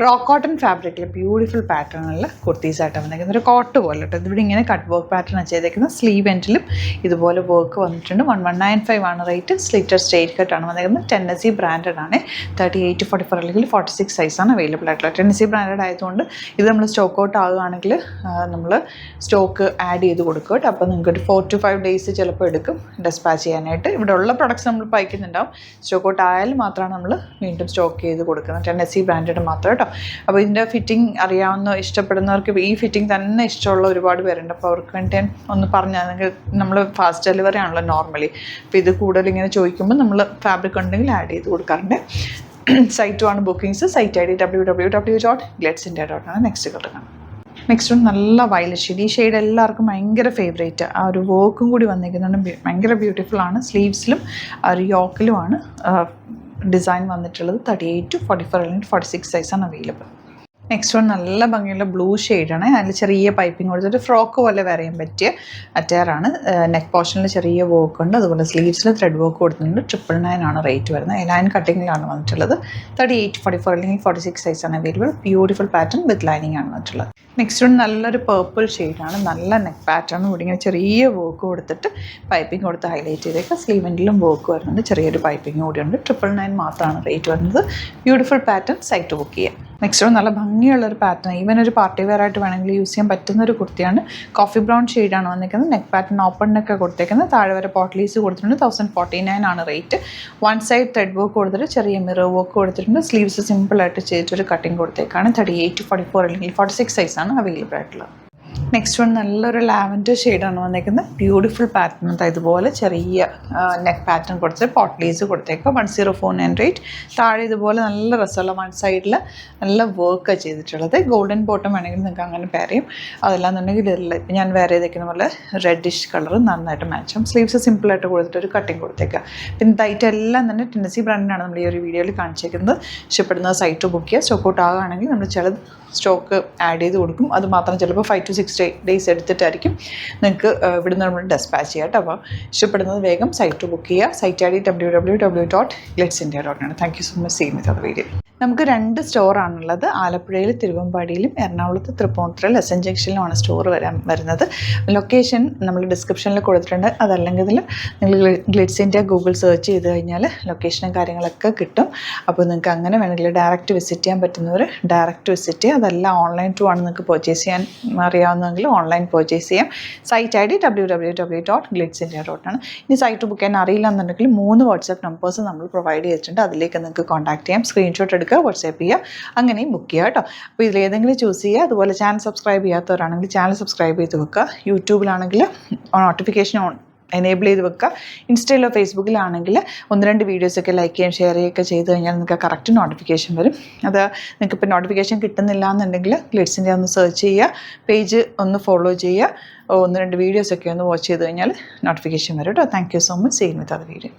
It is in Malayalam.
റോ കോട്ടൺ ഫാബ്രിക്കിൽ ബ്യൂട്ടിഫുൾ പാറ്റേണുകളിൽ കുർത്തീസായിട്ട് വന്നിരിക്കുന്നത് ഒരു കോട്ട് പോലെ കേട്ടോ. ഇതിവിടെ ഇങ്ങനെ കട്ട് വർക്ക് പാറ്റേൺ ചെയ്തേക്കുന്നത്. സ്ലീവ് എൻഡിലും ഇതുപോലെ വർക്ക് വന്നിട്ടുണ്ട്. 1195 ആണ് റേറ്റ്. സ്ലിറ്റർ സ്ട്രേറ്റ് കട്ടാണ് വന്നിരിക്കുന്നത്. ടെന്നസി ബ്രാൻഡഡ് ആണ്. 38 to 44 അല്ലെങ്കിൽ 46 സൈസാണ് അവൈലബിൾ ആയിട്ടുള്ളത്. ടെന്നസി ബ്രാൻഡഡ് ആയതുകൊണ്ട് ഇത് നമ്മൾ സ്റ്റോക്ക് ഔട്ട് ആകുകയാണെങ്കിൽ നമ്മൾ സ്റ്റോക്ക് ആഡ് ചെയ്ത് കൊടുക്കും കേട്ടോ. അപ്പോൾ നിങ്ങൾക്ക് ഒരു 4 to 5 ഡേയ്സ് ചിലപ്പോൾ എടുക്കും ഡെസ്പാച്ച് ചെയ്യാനായിട്ട്. ഇവിടെ ഉള്ള പ്രൊഡക്ട്സ് നമ്മൾ അയക്കുന്നുണ്ടാവും. സ്റ്റോക്ക് ഔട്ട് ആയാലും മാത്രമാണ് നമ്മൾ വീണ്ടും സ്റ്റോക്ക് ചെയ്ത് കൊടുക്കുന്നത്. ടെന്നസി ബ്രാൻഡഡ് മാത്രം കേട്ടോ. അപ്പോൾ ഇതിൻ്റെ ഫിറ്റിംഗ് അറിയാവുന്ന ഇഷ്ടപ്പെടുന്നവർക്ക് ഈ ഫിറ്റിംഗ് തന്നെ ഇഷ്ടമുള്ള ഒരുപാട് പേരുണ്ട്. അപ്പോൾ അവർക്ക് വേണ്ടി ഒന്ന് പറഞ്ഞാൽ നമ്മൾ ഫാസ്റ്റ് ഡെലിവറി ആണല്ലോ നോർമലി. അപ്പോൾ ഇത് കൂടുതൽ ഇങ്ങനെ ചോദിക്കുമ്പോൾ നമ്മൾ ഫാബ്രിക് ഉണ്ടെങ്കിൽ ആഡ് ചെയ്ത് കൊടുക്കാറുണ്ട്. സൈറ്റുമാണ് bookings. Site ID www.gletsindia.com. Next കിടക്കണം. നെക്സ്റ്റ് വൺ നല്ല വയലറ്റ് ഷെയ്ഡ്. ഈ ഷെയ്ഡ് എല്ലാവർക്കും ഭയങ്കര ഫേവറേറ്റ്. ആ ഒരു വർക്കും കൂടി വന്നിരിക്കുന്നുണ്ട്. ഭയങ്കര ബ്യൂട്ടിഫുൾ ആണ്. സ്ലീവ്സിലും ആ ഒരു യോക്കിലുമാണ് ഡിസൈൻ വന്നിട്ടുള്ളത്. 38 to 44 അല്ലെങ്കിൽ 46 സൈസാണ് അവൈലബിൾ. നെക്സ്റ്റ് വൺ നല്ല ഭംഗിയുള്ള ബ്ലൂ ഷെയ്ഡാണ്. അതിൽ ചെറിയ പൈപ്പിംഗ് കൊടുത്തിട്ട് ഫ്രോക്ക് പോലെ വരയാൻ പറ്റിയ അറ്റയറാണ്. നെക്ക് പോർഷനിൽ ചെറിയ വർക്ക് ഉണ്ട്. അതുപോലെ സ്ലീവ്സിൽ ത്രെഡ് വർക്ക് കൊടുത്തിട്ടുണ്ട്. 999 ആണ് റേറ്റ് വരുന്നത്. ലൈൻ കട്ടിങ്ങിലാണ് വന്നിട്ടുള്ളത്. 38 44 അല്ലെങ്കിൽ 46 സൈസാണ് available. Beautiful pattern with lining ആണ് വന്നിട്ടുള്ളത്. നെക്സ്റ്റ് വൺ നല്ലൊരു പേർപ്പിൾ ഷെയ്ഡാണ്. നല്ല നെക്ക് പാറ്റേൺ കൂടി ഇങ്ങനെ ചെറിയ വർക്ക് കൊടുത്തിട്ട് പൈപ്പിംഗ് കൊടുത്ത് ഹൈലൈറ്റ് ചെയ്തേക്കുക. സ്ലീവെൻഡിലും വർക്ക് വരുന്നുണ്ട്. ചെറിയൊരു പൈപ്പിംഗ് കൂടിയുണ്ട്. 999 മാത്രമാണ് റേറ്റ് വരുന്നത്. Beautiful pattern. സൈറ്റ് ബുക്ക് ചെയ്യാം. നെക്സ്റ്റ് വൺ നല്ല ഭംഗിയുള്ളൊരു പാറ്റേൺ. ഈവൻ ഒരു പാർട്ടി വെയർ ആയിട്ട് വേണമെങ്കിൽ യൂസ് ചെയ്യാൻ പറ്റുന്ന ഒരു കുർത്തിയാണ്. കോഫി ബ്രൗൺ ഷെയ്ഡാണ് വന്നിരിക്കുന്നത്. നെക്ക് പാറ്റേൺ ഓപ്പൺ നെക്ക് കൊടുത്തേക്കുന്നത്. താഴെ വരെ പോട്ട്ലീസ് കൊടുത്തിട്ടുണ്ട്. 1049 ആണ് rate. One side thread work കൊടുത്തിട്ട് ചെറിയ മിറർ വർക്ക് കൊടുത്തിട്ടുണ്ട്. സ്ലീവ്സ് സിമ്പിളായിട്ട് ചെയ്തിട്ടൊരു കട്ടിങ് കൊടുത്തേക്കാണ്. 38 to 44 അല്ലെങ്കിൽ 46 സൈസാണ് അവൈലബിൾ ആയിട്ടുള്ളത്. നെക്സ്റ്റ് വൺ നല്ലൊരു ലാവൻഡർ ഷെയ്ഡാണ് വന്നിരിക്കുന്നത്. Beautiful pattern. ഇതുപോലെ ചെറിയ നെക്ക് പാറ്റേൺ കൊടുത്ത് പോട്ട്ലീസ് കൊടുത്തേക്കുക. 1049 റേറ്റ്. താഴെ ഇതുപോലെ നല്ല രസമുള്ള വൺ സൈഡിൽ നല്ല വർക്ക് ചെയ്തിട്ടുള്ളത്. ഗോൾഡൻ ബോട്ടം വേണമെങ്കിൽ നിങ്ങൾക്ക് അങ്ങനെ പെയർ ചെയ്യും. അതല്ലാന്നുണ്ടെങ്കിൽ ഇതില്ല. ഇപ്പം ഞാൻ വെയർ ചെയ്തേക്കുന്ന പോലെ റെഡിഷ് കളർ നന്നായിട്ട് മാച്ചും. സ്ലീവ്സ് സിമ്പിളായിട്ട് കൊടുത്തിട്ട് ഒരു കട്ടിങ് കൊടുത്തേക്കുക. പിന്നെ തൈറ്റ് എല്ലാം തന്നെ ടെന്നസി ബ്രാൻഡിനാണ് നമ്മൾ ഈ ഒരു വീഡിയോയിൽ കാണിച്ചേക്കുന്നത്. ഇഷ്ടപ്പെടുന്ന സൈറ്റ് ബുക്ക് ചെയ്യുക. സ്റ്റോക്ക് ഔട്ട് ആകുകയാണെങ്കിൽ നമ്മൾ ചിലത് സ്റ്റോക്ക് ആഡ് ചെയ്ത് കൊടുക്കും. അത് മാത്രം ചിലപ്പോൾ 5 to 6 ഡേയ്സ് എടുത്തിട്ടായിരിക്കും നിങ്ങൾക്ക് ഇവിടുന്ന് നമ്മൾ ഡെസ്പാച്ച് ചെയ്യാം കേട്ടോ. അപ്പോൾ ഇഷ്ടപ്പെടുന്നത് വേഗം സൈറ്റ് ബുക്ക് ചെയ്യുക. Site ID www.gletsindia.com. Thank you so much. See with video. നമുക്ക് 2 സ്റ്റോറാണുള്ളത്. ആലപ്പുഴയിൽ തിരുവമ്പാടിയിലും എറണാകുളത്ത് തൃപ്പൂണിത്തുറ എസ്എൻ ജംഗ്ഷനിലുമാണ് സ്റ്റോർ വരുന്നത്. ലൊക്കേഷൻ നമ്മൾ ഡിസ്ക്രിപ്ഷനിൽ കൊടുത്തിട്ടുണ്ട്. അതല്ലെങ്കിൽ നിങ്ങൾ ഗ്ലിറ്റ്സ് ഇന്ത്യ ഗൂഗിൾ സെർച്ച് ചെയ്ത് കഴിഞ്ഞാൽ ലൊക്കേഷനും കാര്യങ്ങളൊക്കെ കിട്ടും. അപ്പോൾ നിങ്ങൾക്ക് അങ്ങനെ വേണമെങ്കിൽ ഡയറക്റ്റ് വിസിറ്റ് ചെയ്യാൻ പറ്റുന്നവർ ഡയറക്റ്റ് വിസിറ്റ് ചെയ്യുക. അതല്ല ഓൺലൈൻ ത്രൂ ആണ് നിങ്ങൾക്ക് പർച്ചേസ് ചെയ്യാൻ അറിയാവുന്നതെങ്കിൽ ഓൺലൈൻ പർച്ചേസ് ചെയ്യാം. Site ID www.gletsindia.com. ഇനി സൈറ്റ് ബുക്ക് ചെയ്യാൻ അറിയില്ല എന്നുണ്ടെങ്കിൽ 3 വാട്സാപ്പ് നമ്പേഴ്സ് നമ്മൾ പ്രൊവൈഡ് ചെയ്തിട്ടുണ്ട്. അതിലേക്ക് നിങ്ങൾക്ക് കോൺടാക്ട് ചെയ്യാം. സ്ക്രീൻഷോട്ട് എടുക്കുക, വാട്സാപ്പ് ചെയ്യുക, അങ്ങനെയും ബുക്ക് ചെയ്യുക കേട്ടോ. അപ്പോൾ ഇതിലേതെങ്കിലും ചൂസ് ചെയ്യുക. അതുപോലെ ചാനൽ സബ്സ്ക്രൈബ് ചെയ്യാത്തവരാണെങ്കിൽ ചാനൽ സബ്സ്ക്രൈബ് ചെയ്ത് വെക്കുക. യൂട്യൂബിലാണെങ്കിൽ നോട്ടിഫിക്കേഷൻ എനേബിൾ ചെയ്ത് വെക്കുക. ഇൻസ്റ്റയിലോ ഫേസ്ബുക്കിലാണെങ്കിൽ 1-2 വീഡിയോസൊക്കെ ലൈക്ക് ചെയ്യുകയും ഷെയർ ചെയ്യുകയൊക്കെ ചെയ്ത് കഴിഞ്ഞാൽ നിങ്ങൾക്ക് കറക്റ്റ് നോട്ടിഫിക്കേഷൻ വരും. അത് നിങ്ങൾക്ക് ഇപ്പോൾ നോട്ടിഫിക്കേഷൻ കിട്ടുന്നില്ല എന്നുണ്ടെങ്കിൽ ഗ്ലിറ്റ്സ് ഇന്ത്യ ഒന്ന് സെർച്ച് ചെയ്യുക. പേജ് ഒന്ന് ഫോളോ ചെയ്യുക. 1-2 വീഡിയോസൊക്കെ ഒന്ന് വാച്ച് ചെയ്ത് കഴിഞ്ഞാൽ നോട്ടിഫിക്കേഷൻ വരും കേട്ടോ. Thank you so much. See with video.